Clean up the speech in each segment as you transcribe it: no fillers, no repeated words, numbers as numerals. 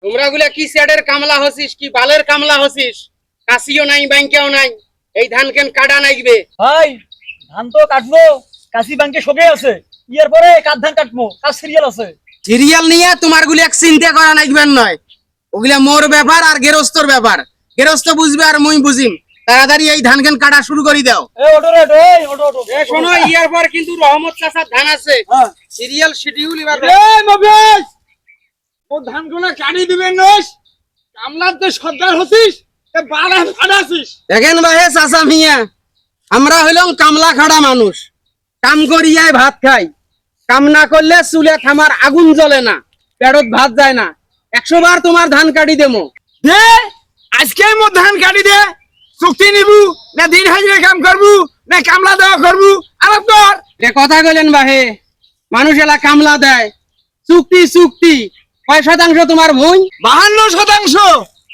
তোমরা গুলা কি সেডের কামলা হসিস কি বালের কামলা হসিস? কাশিও নাই ব্যাংকেও নাই, এই ধান কেন কাটা নাইবে? ভাই ধান তো কাটবো, কাশি ব্যাংকে সবে আছে, ইয়ার পরে কার ধান কাটবো, কাজ সিরিয়াল আছে। সিরিয়াল নিয়ে তোমার গুলি এক চিন্তা করা নাইবেন নয়, ওগুলা মোর ব্যাপার আর গেরস্তর ব্যাপার। গেরস্ত বুঝবে আর মুই বুঝিম। তাড়াতাড়ি এই ধান কেন কাটা শুরু করে দাও। এ ওটো রে ওটো ওটো এ শোনো, ইয়ার পর কিন্তু রহমত চাচার ধান আছে, সিরিয়াল শিডিউল এবার। মবেশ ও ধানগুলো কাটি দিবেন নস, কামলার তো সর্দার হছিস, এ বালা ফাড়াছিস। দেখেন ভাই চাচা মিয়া, আমরা হইলাম কামলা খাড়া মানুষ, কাম করিয়ায় ভাত খাই। কাম না করলে চুলে থামার আগুন জ্বলে না, পেটত ভাত যায় না। 100 বার তোমার ধান কাটি দেবো। দে আজকে মোর ধান কাটি দে, চুক্তি নিবু না দিন হাজিরা কাম করবু না কামলা দেওয়া করবু আলাপ কর। এ কথা কইলেন বাহে, মানুষ এলা কামলা দেয়, চুক্তি চুক্তি। কয় শতাংশ তোমার ভুঁই? 52%।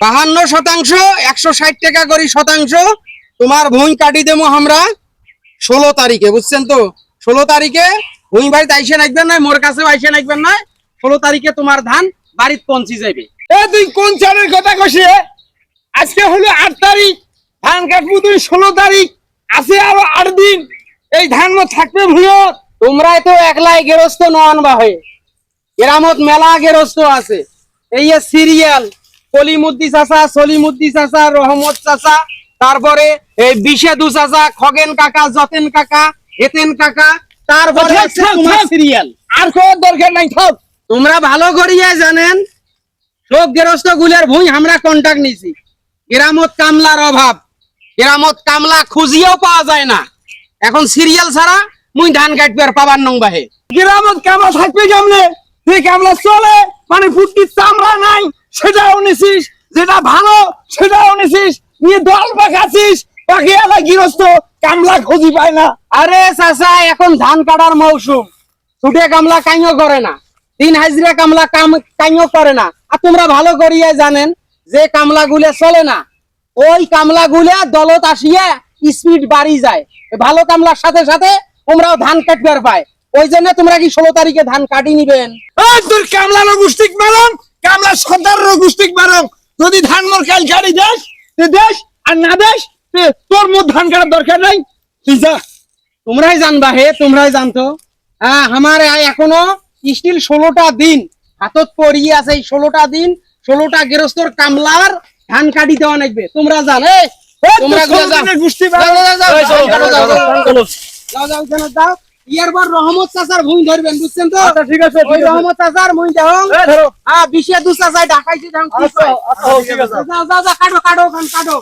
52%, 160 টাকা করি শতাংশ। তোমার ভুঁই কাটি দেবো আমরা 16 তারিখে, বুঝছেন তো? 16 তারিখে ভুঁই বাড়িতে আইসে নাকবেন না, মোর কাছেও আইসে নাকবেন না। 16 তারিখে তোমার ধান বাড়িতে পৌঁছে যাবে। এ তুই কোন চালের কথা কইছিস? আজকে হলো 8 তারিখ, ধান কাটবো তুই 16 তারিখ, আছে আরো 8 দিন। এই ধান মো থাকবে ভুঁয়ো। তোমরাই তো একলাই গেরস্ত নন বাহে, এরামত মেলা গেরস্ত আছে। এই যে সিরিয়াল কলিমুদ্দি চাচা, সলিমুদ্দি চাচা, রহমত চাচা, তারপরে এই বিশেদু চাচা, খগেন কাকা, যতেন কাকা, হেতেন কাকা, তারপরে হচ্ছে তোমার সিরিয়াল। আর কোন দরকার নাই, থাক। তোমরা ভালো করিয়া জানেন সব গেরস্ত গুলের ভুঁই আমরা কন্টাক্ট নিছি। গ্রামত কামলার অভাব, গ্রামত কামলা খুঁজিয়েও পাওয়া যায় না। এখন সিরিয়াল ছাড়া মুই ধান কাটবার পাবার নং বাহে। গ্রামত কামলা থাকবে কেমনে? তুই কামলা চলে মানে ফুটির চামড়া নাই সেটাও নিছিস, যেটা ভালো সেটাও নিছিস, নিয়ে দল পাকাছিস, পাকিয়ে আলা গৃহস্থ কামলা খুঁজি পায় না। আরে চাচা, এখন ধান কাটার মৌসুম, ছুটে কামলা কাইও করে না, দিন হাজিরা কামলা কাইও করে না। আর তোমরা ভালো করিয়া জানেন যে কামলা গুলে চলে না, ওই কামলা গুলে দলত আসিয়া স্পিড বাড়ি যায়। ভালো কামলার সাথে সাথে তোমরাও ধান কাটবার পায়। ওই জন্য তোমরা কি 16 তারিখে ধান কাটি নিবেন? তোর কামলা গোষ্ঠীক মারং, কামলা সর্দার গোষ্ঠীক মারং। যদি ধান মোর কাল গাড়ি দেশ দেশ, আর না দেশ তোর মোর ধান কাটার দরকার নাই, তুই যা। তোমরাই জানবা হে, তোমরাই জানতো। হ্যাঁ, আমার এখনো স্টিল 16টা দিন হাতত পড়িয়ে আছে। এই 16টা দিন 16টা গৃহস্থর কামলার ধান কাটি দেওয়া লাগবে। তোমরা জান, তোমরা গোষ্ঠী যাও। ইয়ারবার রহমত চাচার ভুঁই ধরবেন, বুঝছেন তো? ঠিক আছে, ওই রহমত চাচার ভুঁই দেও। ধরো। বিশে দু চাচাই ঢাকাইছি ধান। আচ্ছা ঠিক আছে। যাও, কাটো কাটো কাটো।